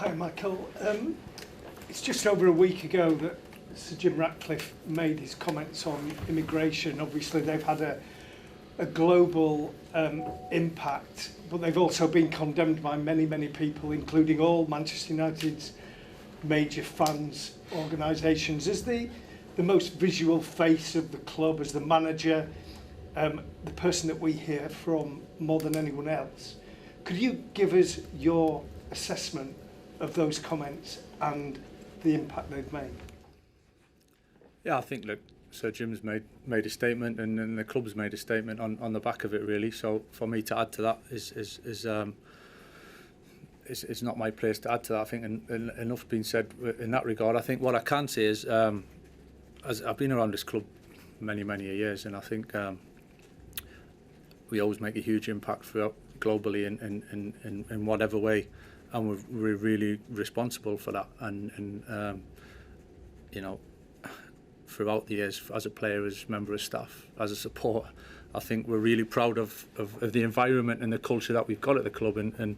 Hi, Michael. It's just over a week ago that Sir Jim Ratcliffe made his comments on immigration. Obviously, they've had a global impact, but they've also been condemned by many, many people, including all Manchester United's major fans organisations. As the most visual face of the club, as the manager, the person that we hear from more than anyone else, could you give us your assessment of those comments and the impact they've made? Yeah, I think Sir Jim's made a statement, and then the club's made a statement on the back of it, really. So for me to add to that is not my place to add to that. I think enough's been said in that regard. I think what I can say is, as I've been around this club many years, and I think we always make a huge impact throughout globally in whatever way, and we're really responsible for that. And you know, throughout the years, as a player, as a member of staff, as a supporter, I think we're really proud of the environment and the culture that we've got at the club, and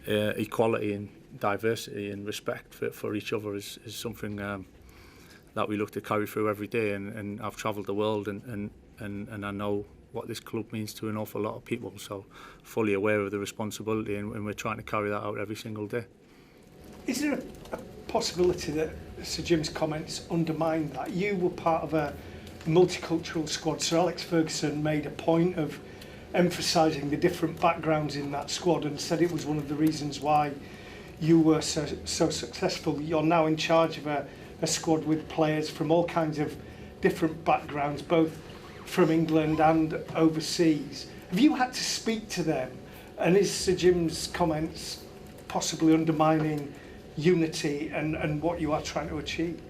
equality and diversity and respect for each other is something that we look to carry through every day. And I've travelled the world, and I know what this club means to an awful lot of people, so fully aware of the responsibility, and we're trying to carry that out every single day. Is there a possibility that Sir Jim's comments undermine that? You were part of a multicultural squad. Sir Alex Ferguson made a point of emphasising the different backgrounds in that squad and said it was one of the reasons why you were so successful. You're now in charge of a squad with players from all kinds of different backgrounds, both from England and overseas. Have you had to speak to them? And is Sir Jim's comments possibly undermining unity and what you are trying to achieve?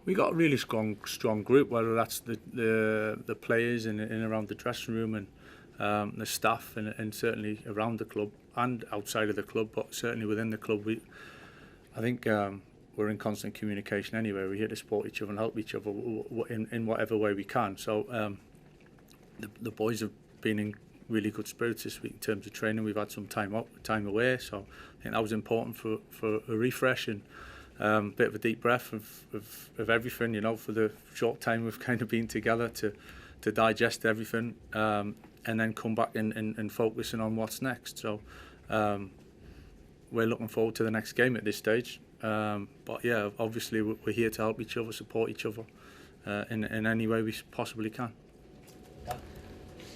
We got a really strong group, whether that's the players in around the dressing room, and the staff, and certainly around the club and outside of the club, but certainly within the club. I think we're in constant communication anyway. We're here to support each other and help each other in whatever way we can. So the boys have been in really good spirits this week in terms of training. We've had some time away, so I think that was important for a refresh and a bit of a deep breath of everything, you know, for the short time we've kind of been together to digest everything, and then come back and focusing on what's next. So we're looking forward to the next game at this stage. But yeah, obviously we're here to help each other, support each other in any way we possibly can.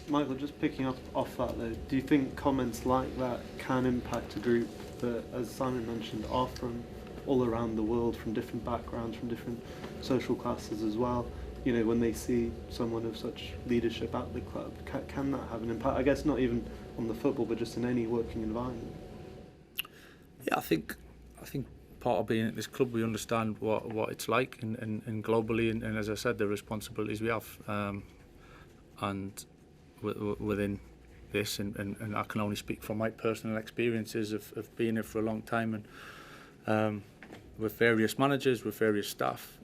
Michael, just picking up off that though, do you think comments like that can impact a group that, as Simon mentioned, are from all around the world, from different backgrounds, from different social classes as well? You know, when they see someone of such leadership at the club, can that have an impact? I guess not even on the football, but just in any working environment. Yeah, I think part of being at this club, we understand what it's like, and globally, and as I said, the responsibilities we have, and within this, and I can only speak from my personal experiences of being here for a long time, and with various managers, with various staff,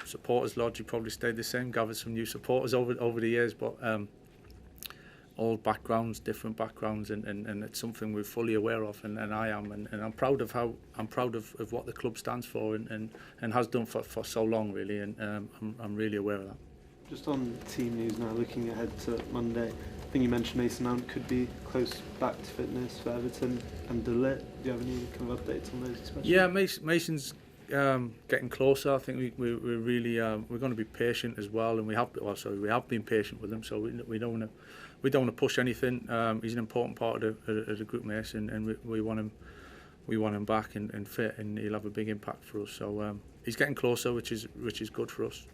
supporters largely probably stayed the same, gathered some new supporters over the years, but all backgrounds, different backgrounds, and it's something we're fully aware of, and I am, and I'm proud of what the club stands for and has done for so long, really, and I'm really aware of that. Just on team news now, looking ahead to Monday, I think you mentioned Mason Mount could be close back to fitness for Everton, and De Ligt. Do you have any kind of updates on those especially? Yeah, Mason's getting closer. I think we're really we're going to be patient as well, and we have been patient with him. So we don't want to push anything. He's an important part of the group, Mason, and we want him back and fit, and he'll have a big impact for us. So he's getting closer, which is good for us.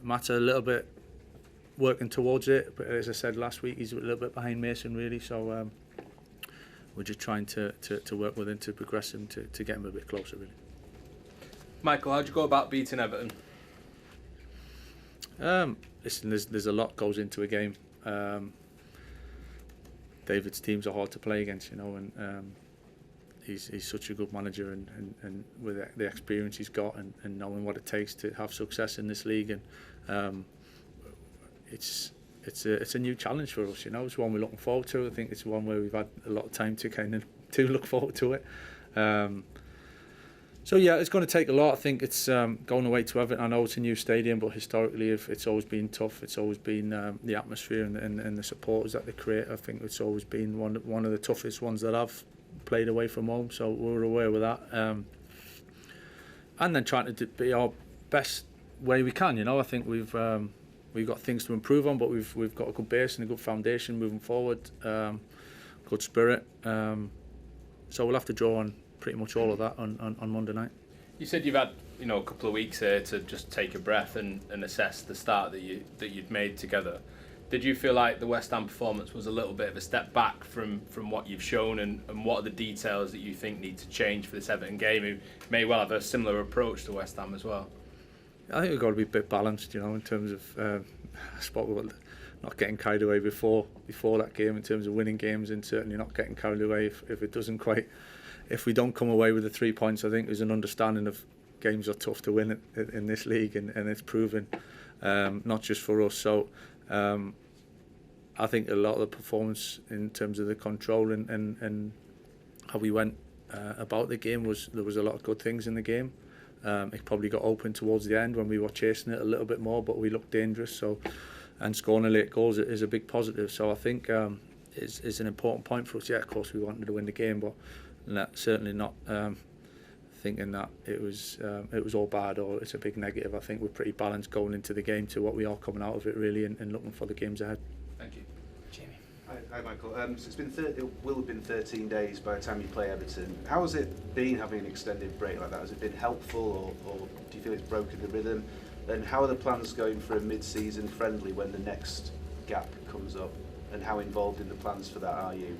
Matt's a little bit working towards it, but as I said last week, he's a little bit behind Mason, really. So we're just trying to work with him to progress him to get him a bit closer, really. Michael, how'd you go about beating Everton? Listen, there's a lot goes into a game. David's teams are hard to play against, you know, and he's such a good manager, and with the experience he's got, and knowing what it takes to have success in this league, and it's a new challenge for us, you know. It's one we're looking forward to. I think it's one where we've had a lot of time to kind of do look forward to it. So yeah, it's going to take a lot. I think it's going away to Everton. I know it's a new stadium, but historically, it's always been tough. It's always been the atmosphere and the supporters that they create. I think it's always been one of the toughest ones that I've played away from home. So we're aware with that. And then trying to be our best way we can. I think we've got things to improve on, but we've got a good base and a good foundation moving forward. Good spirit. So we'll have to draw on pretty much all of that on Monday night. You said you've had a couple of weeks here to just take a breath and assess the start that you'd made together. Did you feel like the West Ham performance was a little bit of a step back from what you've shown, and what are the details that you think need to change for this Everton game, who may well have a similar approach to West Ham as well? I think we've got to be a bit balanced, in terms of not getting carried away before that game in terms of winning games, and certainly not getting carried away if we don't come away with the 3 points. I think there's an understanding of games are tough to win in this league, and it's proven, not just for us. So I think a lot of the performance in terms of the control and how we went about the game there was a lot of good things in the game. It probably got open towards the end when we were chasing it a little bit more, but we looked dangerous. So, and scoring a late goals is a big positive. So I think it's an important point for us. Yeah, of course we wanted to win the game, but certainly not thinking that it was all bad or it's a big negative. I think we're pretty balanced going into the game to what we are coming out of it really, and looking for the games ahead. Thank you. Jamie. Hi Michael. So it will have been 13 days by the time you play Everton. How has it been having an extended break like that? Has it been helpful, or do you feel it's broken the rhythm? And how are the plans going for a mid-season friendly when the next gap comes up? And how involved in the plans for that are you?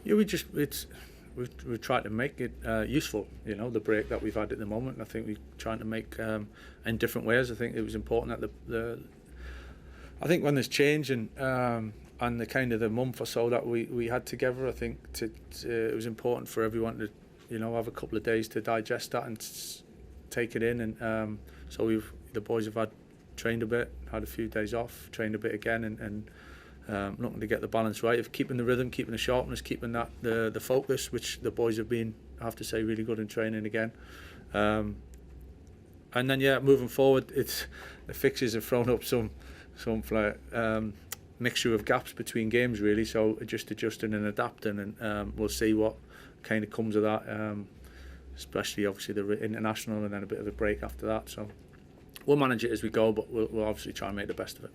Yeah, we're trying to make it useful, the break that we've had at the moment. I think we're trying to make in different ways. I think it was important that I think when there's change and the kind of the month or so that we had together, I think it was important for everyone to have a couple of days to digest that and take it in. And so the boys have trained a bit, had a few days off, trained a bit again, and looking to get the balance right of keeping the rhythm, keeping the sharpness, keeping that the focus, which the boys have been, I have to say, really good in training again. And then moving forward, the fixtures have thrown up some mixture of gaps between games really. So just adjusting and adapting, and we'll see what kind of comes of that. Especially obviously the international, and then a bit of a break after that. So we'll manage it as we go, but we'll obviously try and make the best of it.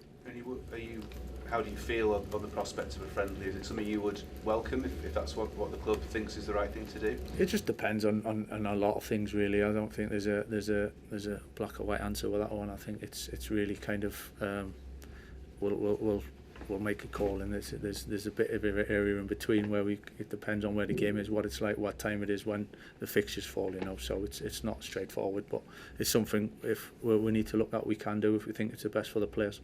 How do you feel on the prospect of a friendly? Is it something you would welcome if that's what the club thinks is the right thing to do? It just depends on a lot of things really. I don't think there's a black or white answer with that one. I think it's really kind of we'll make a call, and there's a bit of an area in between where it depends on where the game is, what it's like, what time it is when the fixtures fall. So it's not straightforward, but it's something if we need to look at, we can do if we think it's the best for the players.